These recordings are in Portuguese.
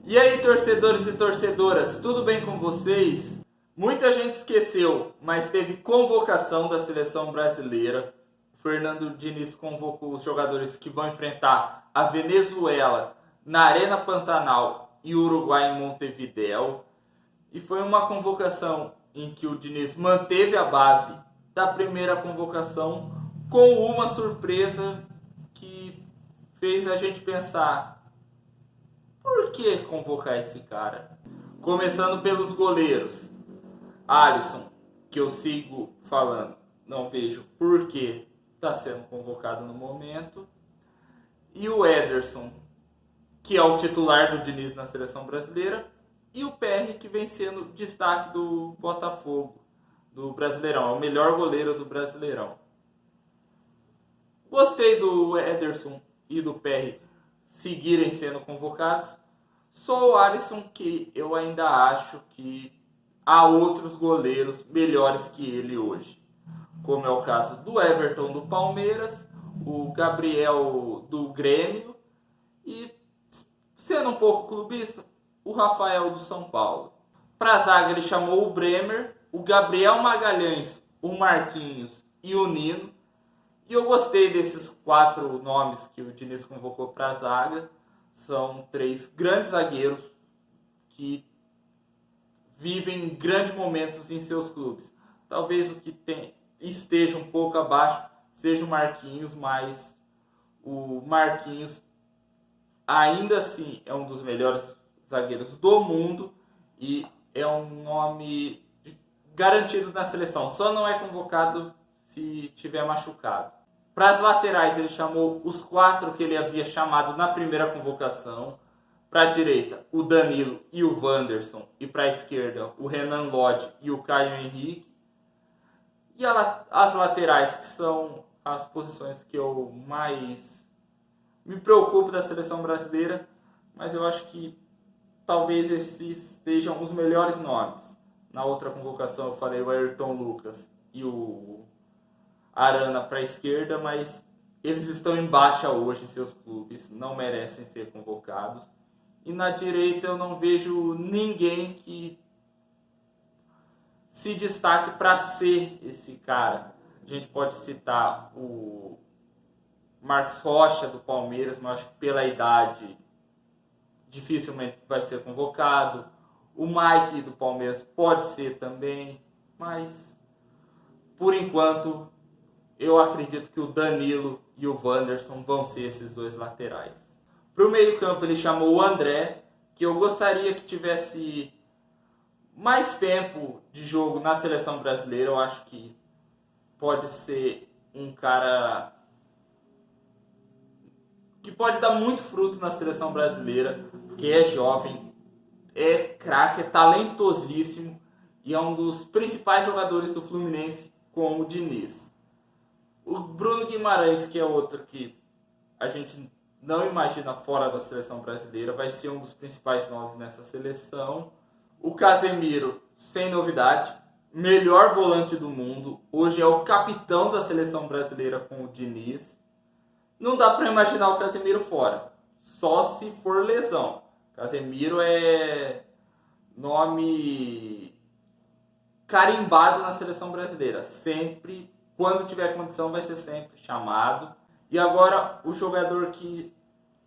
E aí, torcedores e torcedoras, tudo bem com vocês? Muita gente esqueceu, mas teve convocação da seleção brasileira. O Fernando Diniz convocou os jogadores que vão enfrentar a Venezuela na Arena Pantanal e o Uruguai em Montevidéu. E foi uma convocação em que o Diniz manteve a base da primeira convocação com uma surpresa que fez a gente pensar: por que convocar esse cara? Começando pelos goleiros. Alisson, que eu sigo falando, não vejo por que está sendo convocado no momento. E o Ederson, que é o titular do Diniz na seleção brasileira. E o PR, que vem sendo destaque do Botafogo, do Brasileirão. É o melhor goleiro do Brasileirão. Gostei do Ederson e do PR seguirem sendo convocados. Só o Alisson, que eu ainda acho que há outros goleiros melhores que ele hoje, como é o caso do Everton do Palmeiras, o Gabriel do Grêmio e, sendo um pouco clubista, o Rafael do São Paulo. Para a zaga ele chamou o Bremer, o Gabriel Magalhães, o Marquinhos e o Nino. E eu gostei desses 4 nomes que o Diniz convocou para a zaga. São 3 grandes zagueiros que vivem grandes momentos em seus clubes. Talvez o que esteja um pouco abaixo seja o Marquinhos, mas o Marquinhos ainda assim é um dos melhores zagueiros do mundo e é um nome garantido na seleção. Só não é convocado se tiver machucado. Para as laterais ele chamou os 4 que ele havia chamado na primeira convocação. Para a direita, o Danilo e o Wanderson. E para a esquerda, o Renan Lodge e o Caio Henrique. E as laterais, que são as posições que eu mais me preocupo da seleção brasileira. Mas eu acho que talvez esses sejam os melhores nomes. Na outra convocação eu falei o Ayrton Lucas e o Arana para a esquerda, mas eles estão em baixa hoje em seus clubes, não merecem ser convocados. E na direita eu não vejo ninguém que se destaque para ser esse cara. A gente pode citar o Marcos Rocha do Palmeiras, mas acho que pela idade dificilmente vai ser convocado. O Mike do Palmeiras pode ser também, mas por enquanto eu acredito que o Danilo e o Wanderson vão ser esses 2 laterais. Para o meio campo ele chamou o André, que eu gostaria que tivesse mais tempo de jogo na seleção brasileira. Eu acho que pode ser um cara que pode dar muito fruto na seleção brasileira, porque é jovem, é craque, é talentosíssimo e é um dos principais jogadores do Fluminense com o Diniz. O Bruno Guimarães, que é outro que a gente não imagina fora da seleção brasileira, vai ser um dos principais nomes nessa seleção. O Casemiro, sem novidade, melhor volante do mundo, hoje é o capitão da seleção brasileira com o Diniz. Não dá para imaginar o Casemiro fora, só se for lesão. Casemiro é nome carimbado na seleção brasileira. Sempre, quando tiver condição, vai ser sempre chamado. E agora, o jogador que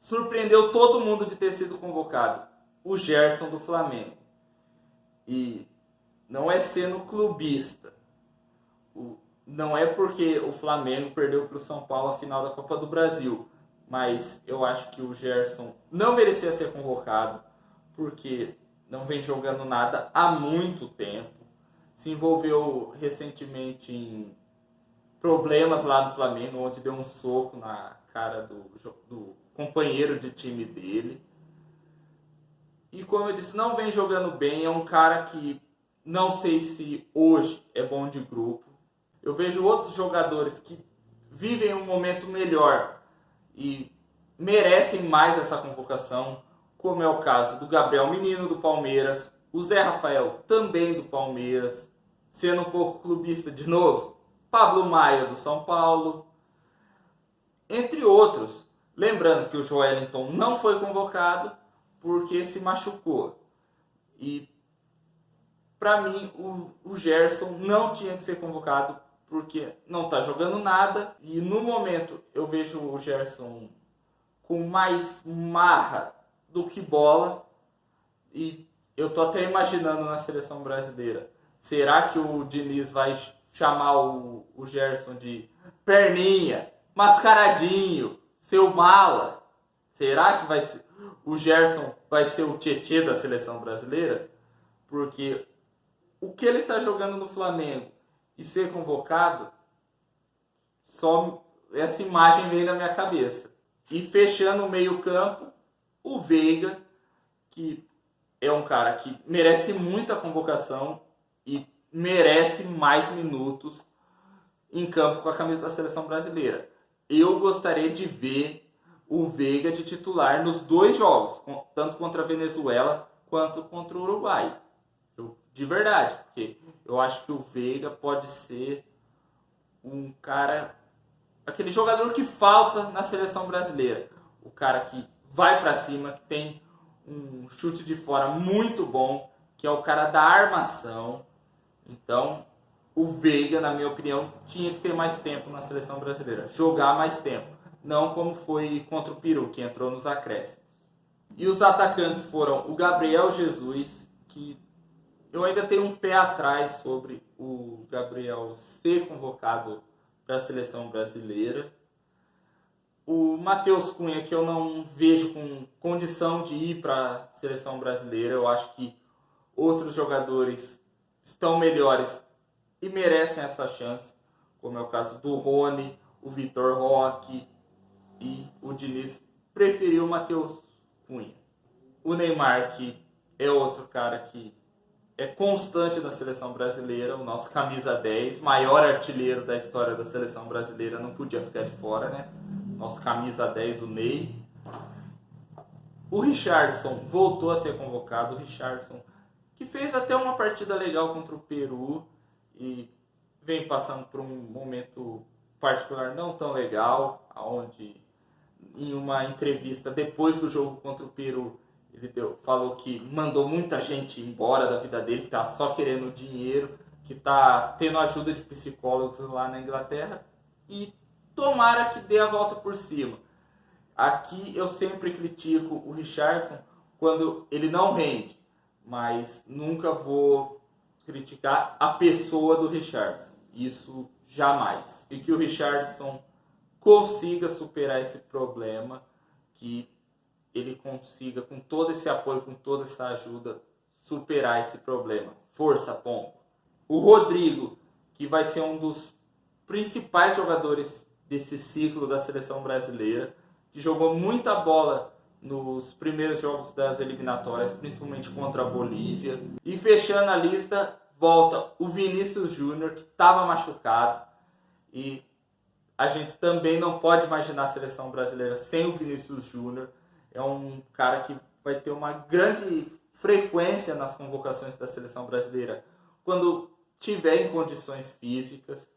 surpreendeu todo mundo de ter sido convocado, o Gerson do Flamengo. E não é sendo clubista. Não é porque o Flamengo perdeu para o São Paulo a final da Copa do Brasil, mas eu acho que o Gerson não merecia ser convocado, porque não vem jogando nada há muito tempo. Se envolveu recentemente em problemas lá no Flamengo, onde deu um soco na cara do companheiro de time dele. E como eu disse, não vem jogando bem, é um cara que não sei se hoje é bom de grupo. Eu vejo outros jogadores que vivem um momento melhor e merecem mais essa convocação, como é o caso do Gabriel Menino do Palmeiras, o Zé Rafael também do Palmeiras, sendo um pouco clubista de novo, Pablo Maia do São Paulo, entre outros. Lembrando que o Joelinton não foi convocado, porque se machucou. E para mim o Gerson não tinha que ser convocado porque não está jogando nada. E no momento eu vejo o Gerson com mais marra do que bola. E eu tô até imaginando na seleção brasileira. Será que o Diniz vai chamar o Gerson de perninha, mascaradinho, seu mala? Será que o Gerson vai ser o Tietê da seleção brasileira? Porque o que ele tá jogando no Flamengo e ser convocado, só essa imagem veio na minha cabeça. E fechando o meio-campo, o Veiga, que é um cara que merece muita convocação e merece mais minutos em campo com a camisa da seleção brasileira. Eu gostaria de ver o Veiga de titular nos 2 jogos, tanto contra a Venezuela quanto contra o Uruguai. De verdade, porque eu acho que o Veiga pode ser um cara, aquele jogador que falta na seleção brasileira. O cara que vai pra cima, que tem um chute de fora muito bom, que é o cara da armação. Então, o Veiga, na minha opinião, tinha que ter mais tempo na seleção brasileira. Jogar mais tempo. Não como foi contra o Peru, que entrou nos acréscimos. E os atacantes foram o Gabriel Jesus, que eu ainda tenho um pé atrás sobre o Gabriel ser convocado para a seleção brasileira. O Matheus Cunha, que eu não vejo com condição de ir para a seleção brasileira. Eu acho que outros jogadores estão melhores e merecem essa chance, como é o caso do Rony, o Vitor Roque, e o Diniz preferiu o Matheus Cunha. O Neymar, que é outro cara que é constante da seleção brasileira, o nosso camisa 10, maior artilheiro da história da seleção brasileira, não podia ficar de fora, né? Nosso camisa 10, o Ney. O Richarlison voltou a ser convocado. O Richarlison, que fez até uma partida legal contra o Peru e vem passando por um momento particular não tão legal, onde em uma entrevista depois do jogo contra o Peru, ele falou que mandou muita gente embora da vida dele, que está só querendo dinheiro, que está tendo ajuda de psicólogos lá na Inglaterra, e tomara que dê a volta por cima. Aqui eu sempre critico o Richarlison quando ele não rende, mas nunca vou criticar a pessoa do Richarlison. Isso jamais. E que o Richarlison consiga superar esse problema, que ele consiga, com todo esse apoio, com toda essa ajuda, superar esse problema. Força, Pombo! O Rodrigo, que vai ser um dos principais jogadores desse ciclo da seleção brasileira, que jogou muita bola nos primeiros jogos das eliminatórias, principalmente contra a Bolívia. E fechando a lista, volta o Vinícius Júnior, que estava machucado. E a gente também não pode imaginar a seleção brasileira sem o Vinícius Júnior. É um cara que vai ter uma grande frequência nas convocações da seleção brasileira quando tiver em condições físicas,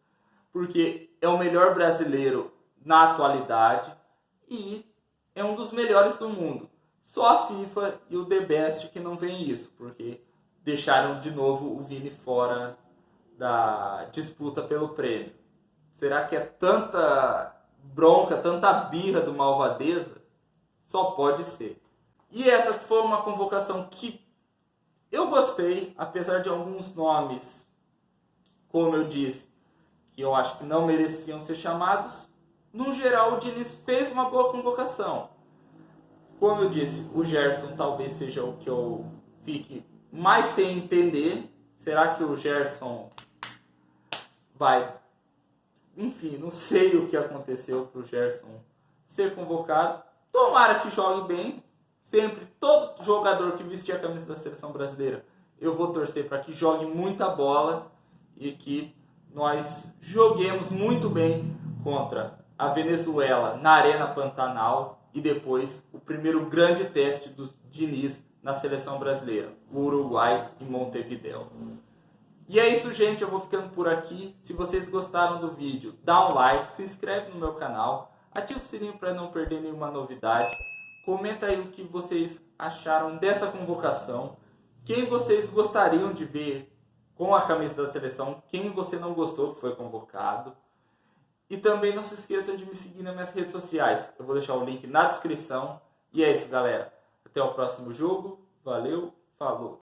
porque é o melhor brasileiro na atualidade e é um dos melhores do mundo. Só a FIFA e o The Best que não veem isso, porque deixaram de novo o Vini fora da disputa pelo prêmio. Será que é tanta bronca, tanta birra do Malvadeza? Só pode ser. E essa foi uma convocação que eu gostei, apesar de alguns nomes, como eu disse, que eu acho que não mereciam ser chamados. No geral, o Diniz fez uma boa convocação. Como eu disse, o Gerson talvez seja o que eu fique mais sem entender. Será que o Gerson vai... Enfim, não sei o que aconteceu para o Gerson ser convocado. Tomara que jogue bem. Sempre, todo jogador que vestir a camisa da seleção brasileira, eu vou torcer para que jogue muita bola e que nós joguemos muito bem contra a Venezuela na Arena Pantanal e depois o primeiro grande teste do Diniz na seleção brasileira, o Uruguai em Montevidéu. E é isso, gente, eu vou ficando por aqui. Se vocês gostaram do vídeo, dá um like, se inscreve no meu canal, ativa o sininho para não perder nenhuma novidade. Comenta aí o que vocês acharam dessa convocação, quem vocês gostariam de ver com a camisa da seleção, quem você não gostou que foi convocado. E também não se esqueça de me seguir nas minhas redes sociais. Eu vou deixar o link na descrição. E é isso, galera. Até o próximo jogo. Valeu, falou!